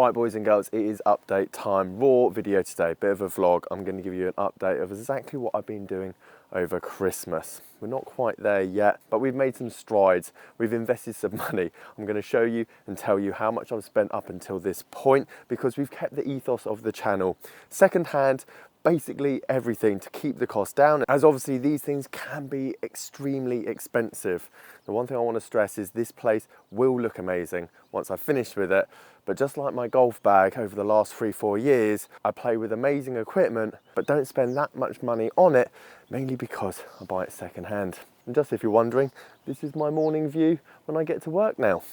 Right, boys and girls, it is update time. Raw video today, bit of a vlog. I'm going to give you an update of exactly what I've been doing over Christmas. We're not quite there yet, but we've made some strides. We've invested some money. I'm going to show you and tell you how much I've spent up until this point, because we've kept the ethos of the channel secondhand, basically everything to keep the cost down, as obviously these things can be extremely expensive. The one thing I want to stress is this place will look amazing once I've finished with it, but just like my golf bag over the last 3-4 years, I play with amazing equipment but don't spend that much money on it, mainly because I buy it secondhand. And just if you're wondering, this is my morning view when I get to work now.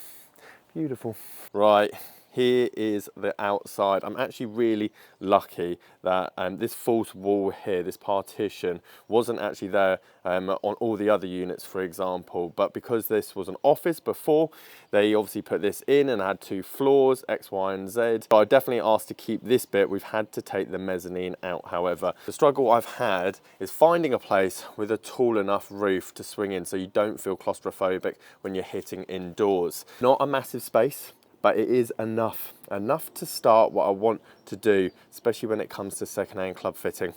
Beautiful. Right. Here is the outside. I'm actually really lucky that this false wall here, this partition, wasn't actually there on all the other units, for example. But because this was an office before, they obviously put this in and had 2 floors, X, Y, and Z. So I definitely asked to keep this bit. We've had to take the mezzanine out, however. The struggle I've had is finding a place with a tall enough roof to swing in so you don't feel claustrophobic when you're hitting indoors. Not a massive space, but it is enough to start what I want to do, especially when it comes to second-hand club fitting.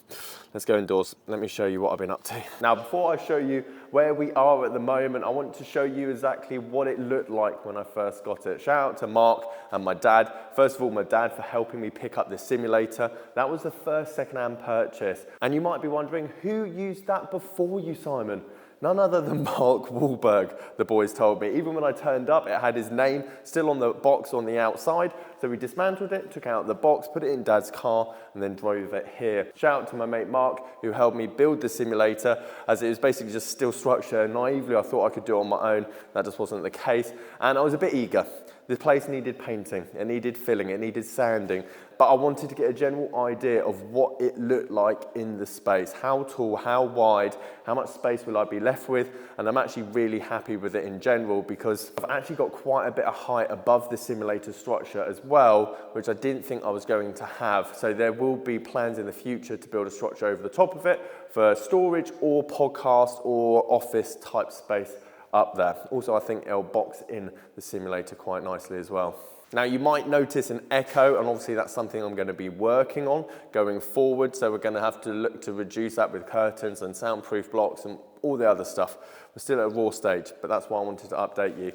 Let's go indoors. Let me show you what I've been up to. Now, before I show you where we are at the moment, I want to show you exactly what it looked like when I first got it. Shout out to Mark and my dad. First of all, my dad for helping me pick up this simulator. That was the first second-hand purchase. And you might be wondering, who used that before you, Simon? None other than Mark Wahlberg, the boys told me. Even when I turned up, it had his name still on the box on the outside. So we dismantled it, took out the box, put it in Dad's car, and then drove it here. Shout out to my mate Mark, who helped me build the simulator, as it was basically just steel structure. Naively, I thought I could do it on my own. That just wasn't the case. And I was a bit eager. The place needed painting, it needed filling, it needed sanding, but I wanted to get a general idea of what it looked like in the space. How tall, how wide, how much space will I be left with? And I'm actually really happy with it in general, because I've actually got quite a bit of height above the simulator structure as well, which I didn't think I was going to have. So there will be plans in the future to build a structure over the top of it for storage or podcast or office type space up there. Also, I think it'll box in the simulator quite nicely as well. Now, you might notice an echo, and obviously that's something I'm going to be working on going forward. So we're going to have to look to reduce that with curtains and soundproof blocks and all the other stuff. We're still at a raw stage, but that's why I wanted to update you.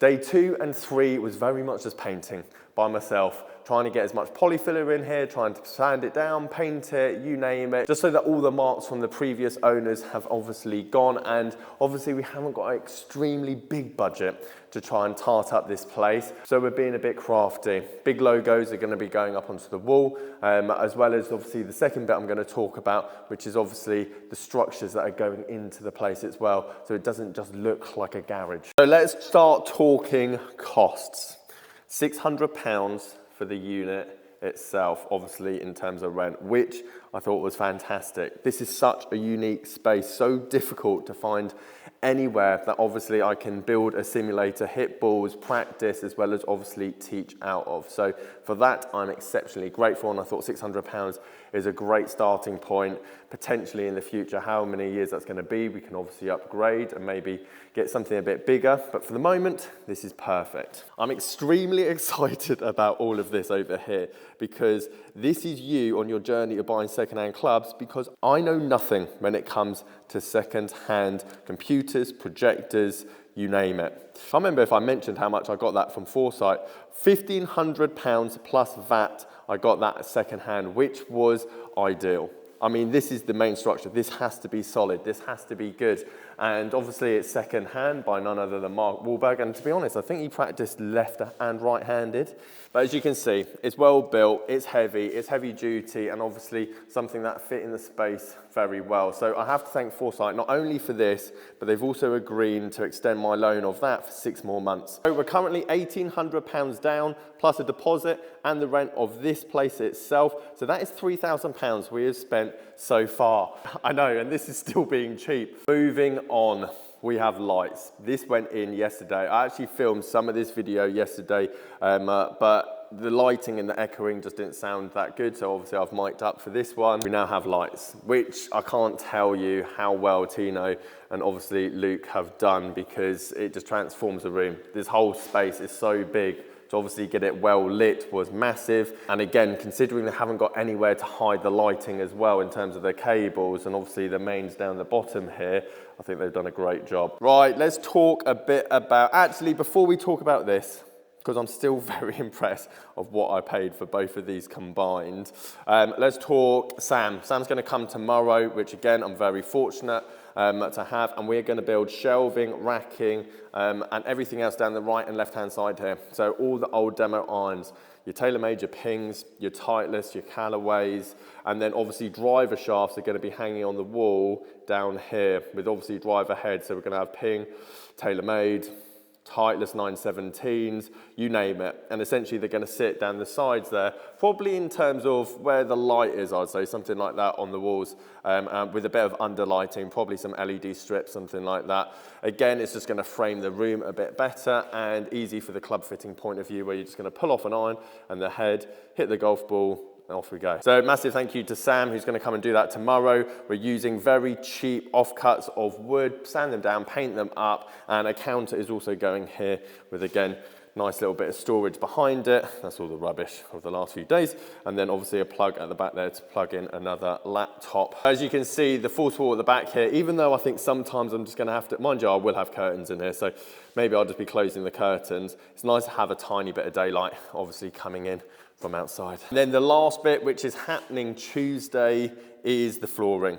Day 2 and 3 was very much just painting by myself, trying to get as much polyfiller in here, trying to sand it down, paint it, you name it, just so that all the marks from the previous owners have obviously gone. And obviously we haven't got an extremely big budget to try and tart up this place, so we're being a bit crafty. Big logos are going to be going up onto the wall, as well as obviously the second bit I'm going to talk about, which is obviously the structures that are going into the place as well, so it doesn't just look like a garage. So let's start talking costs. £600 for the unit itself, obviously in terms of rent, which I thought was fantastic. This is such a unique space, so difficult to find anywhere that obviously I can build a simulator, hit balls, practice, as well as obviously teach out of. So for that, I'm exceptionally grateful, and I thought £600 is a great starting point. Potentially in the future, how many years that's going to be, we can obviously upgrade and maybe get something a bit bigger, but for the moment, this is perfect. I'm extremely excited about all of this over here, because this is you on your journey of buying second-hand clubs, because I know nothing when it comes to second-hand computers, projectors, you name it. I can't remember if I mentioned how much I got that from Foresight. £1,500 plus VAT, I got that second-hand, which was ideal. I mean, this is the main structure. This has to be solid. This has to be good. And obviously it's second hand by none other than Mark Wahlberg. And to be honest, I think he practiced left and right handed. But as you can see, it's well built, it's heavy duty, and obviously something that fit in the space very well. So I have to thank Foresight not only for this, but they've also agreed to extend my loan of that for 6 more months. So we're currently £1,800 down, plus a deposit and the rent of this place itself. So that is £3,000 we have spent so far. I know, and this is still being cheap. Moving on, we have lights. This went in yesterday. I actually filmed some of this video yesterday, but the lighting and the echoing just didn't sound that good, so obviously I've mic'd up for this one. We now have lights, which I can't tell you how well Tino and obviously Luke have done, because it just transforms the room. This whole space is so big, to obviously get it well lit was massive. And again, considering they haven't got anywhere to hide the lighting as well in terms of their cables, and obviously the mains down the bottom here, I think they've done a great job. Right, let's talk a bit about, actually before we talk about this, because I'm still very impressed of what I paid for both of these combined. Let's talk Sam. Sam's gonna come tomorrow, which again, I'm very fortunate to have, and we're gonna build shelving, racking, and everything else down the right and left-hand side here. So all the old demo irons, your TaylorMade, your Pings, your Titleist, your Callaways, and then obviously driver shafts are gonna be hanging on the wall down here with obviously driver heads. So we're gonna have Ping, TaylorMade, Titleist 917s, you name it. And essentially they're gonna sit down the sides there, probably in terms of where the light is, I'd say, something like that on the walls, with a bit of underlighting, probably some LED strips, something like that. Again, it's just gonna frame the room a bit better and easy for the club fitting point of view, where you're just gonna pull off an iron and the head, hit the golf ball, and off we go. So massive thank you to Sam, who's gonna come and do that tomorrow. We're using very cheap offcuts of wood, sand them down, paint them up, and a counter is also going here with, again, nice little bit of storage behind it. That's all the rubbish of the last few days. And then obviously a plug at the back there to plug in another laptop. As you can see, the false wall at the back here, even though I think sometimes I'm just gonna have to, mind you, I will have curtains in here, so maybe I'll just be closing the curtains. It's nice to have a tiny bit of daylight, obviously coming in from outside. And then the last bit, which is happening Tuesday, is the flooring.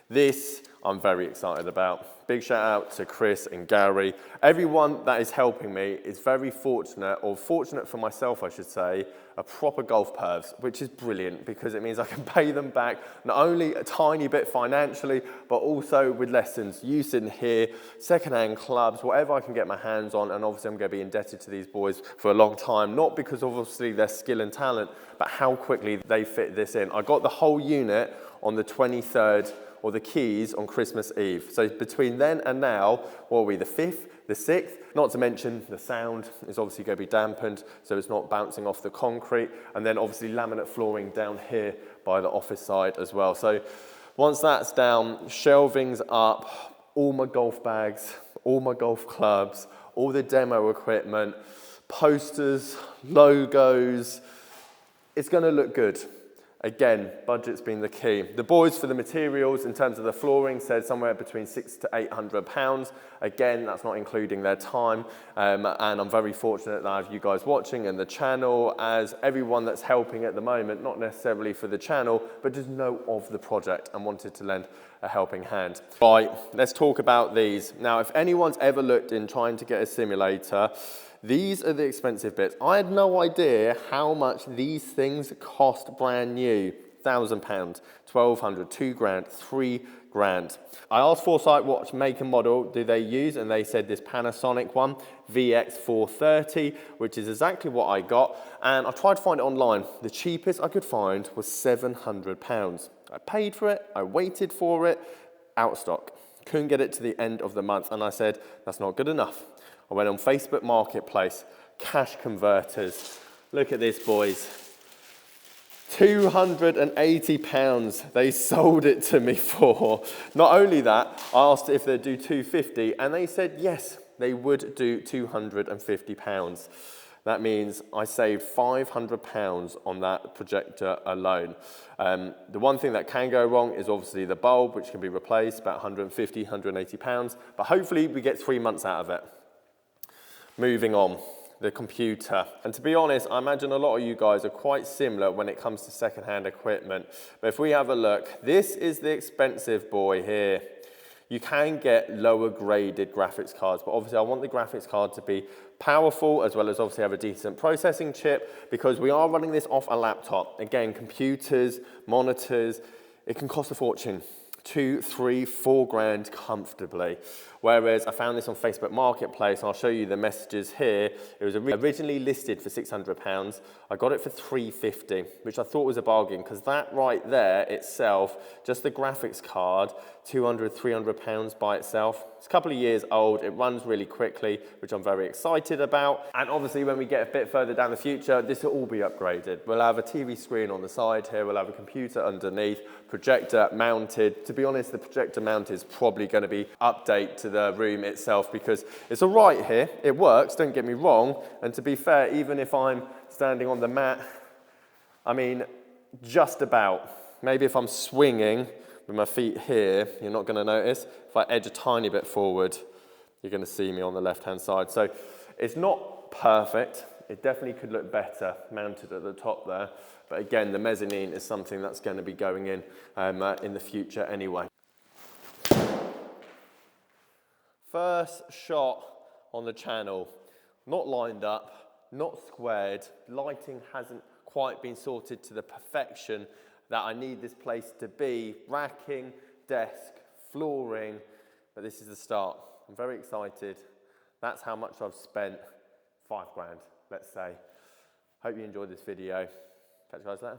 This I'm very excited about. Big shout out to Chris and Gary. Everyone that is helping me is very fortunate, or fortunate for myself, I should say, are proper golf pervs, which is brilliant because it means I can pay them back not only a tiny bit financially, but also with lessons, use in here, secondhand clubs, whatever I can get my hands on. And obviously I'm going to be indebted to these boys for a long time, not because obviously their skill and talent, but how quickly they fit this in. I got the whole unit on the 23rd, or the keys on Christmas Eve. So between then and now, what are we, the 5th, the 6th? Not to mention the sound is obviously going to be dampened, so it's not bouncing off the concrete. And then obviously laminate flooring down here by the office side as well. So once that's down, shelving's up, all my golf bags, all my golf clubs, all the demo equipment, posters, logos, it's going to look good. Again, budget's been the key. The boys for the materials in terms of the flooring said somewhere between £600 to £800. Again, that's not including their time. And I'm very fortunate that I have you guys watching and the channel, as everyone that's helping at the moment, not necessarily for the channel, but just know of the project and wanted to lend a helping hand. Right, let's talk about these. Now, if anyone's ever looked in trying to get a simulator, these are the expensive bits. I had no idea how much these things cost brand new. £1,000, £1,200, £2,000, £3,000. I asked Foresight what make and model do they use, and they said this Panasonic one, VX430, which is exactly what I got. And I tried to find it online. The cheapest I could find was £700. I paid for it, I waited for it, out of stock. Couldn't get it to the end of the month, and I said, that's not good enough. I went on Facebook Marketplace, cash converters. Look at this, boys. £280 they sold it to me for. Not only that, I asked if they'd do £250, and they said yes, they would do £250. That means I saved £500 on that projector alone. The one thing that can go wrong is obviously the bulb, which can be replaced, about £150, £180, but hopefully we get 3 months out of it. Moving on, the computer. And to be honest, I imagine a lot of you guys are quite similar when it comes to secondhand equipment. But if we have a look, this is the expensive boy here. You can get lower graded graphics cards, but obviously I want the graphics card to be powerful, as well as obviously have a decent processing chip, because we are running this off a laptop. Again, computers, monitors, it can cost a fortune. 2, 3, 4 grand comfortably. Whereas I found this on Facebook Marketplace, and I'll show you the messages here. It was originally listed for £600. I got it for £350, which I thought was a bargain, because that right there itself, just the graphics card, £200, £300 by itself. It's a couple of years old. It runs really quickly, which I'm very excited about. And obviously when we get a bit further down the future, this will all be upgraded. We'll have a TV screen on the side here. We'll have a computer underneath, projector mounted. To be honest, the projector mount is probably going to be update to the room itself, because it's all right here. It works, don't get me wrong. And to be fair, even if I'm standing on the mat, I mean, just about. Maybe if I'm swinging with my feet here, you're not going to notice. If I edge a tiny bit forward, you're going to see me on the left-hand side. So it's not perfect. It definitely could look better mounted at the top there. But again, the mezzanine is something that's going to be going in the future anyway. First shot on the channel, not lined up, not squared. Lighting hasn't quite been sorted to the perfection that I need this place to be. Racking, desk, flooring, but this is the start. I'm very excited. That's how much I've spent. 5 grand, let's say. Hope you enjoyed this video. Catch you guys later.